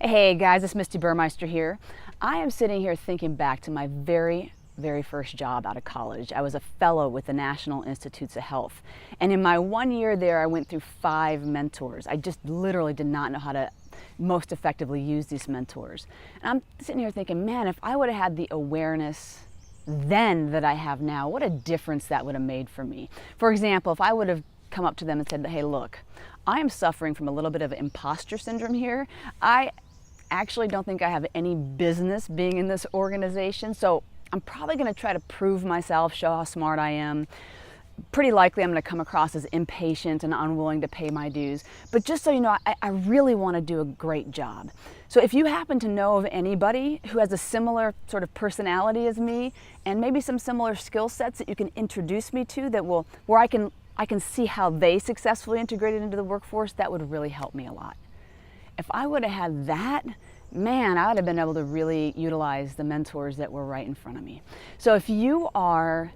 Hey guys, it's Misti Burmeister here. I am sitting here thinking back to my very first job out of college. I was a fellow with the National Institutes of Health. And in my 1 year there, I went through 5 mentors. I just literally did not know how to most effectively use these mentors. And I'm sitting here thinking, man, if I would have had the awareness then that I have now, what a difference that would have made for me. For example, if I would have come up to them and said, hey, look, I am suffering from a little bit of imposter syndrome here. I actually don't think I have any business being in this organization, so I'm probably going to try to prove myself, show how smart I am. Pretty likely I'm going to come across as impatient and unwilling to pay my dues. But just so you know, I really want to do a great job. So if you happen to know of anybody who has a similar sort of personality as me and maybe some similar skill sets that you can introduce me to where I can see how they successfully integrated into the workforce, that would really help me a lot. If I would have had that, man, I would have been able to really utilize the mentors that were right in front of me. So if you are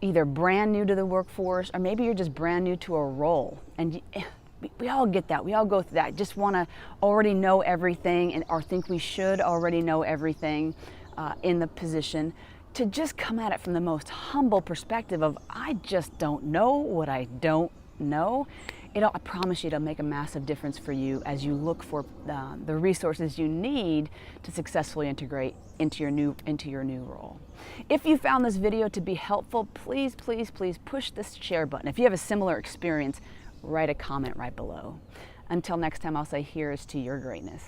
either brand new to the workforce or maybe you're just brand new to a role, and we all get that, we all go through that, just want to already know everything or think we should already know everything in the position, to just come at it from the most humble perspective of, I just don't know what I don't know. I promise you it'll make a massive difference for you as you look for the resources you need to successfully integrate into your new role. If you found this video to be helpful, please push this share button. If you have a similar experience, write a comment right below. Until next time, I'll say here's to your greatness.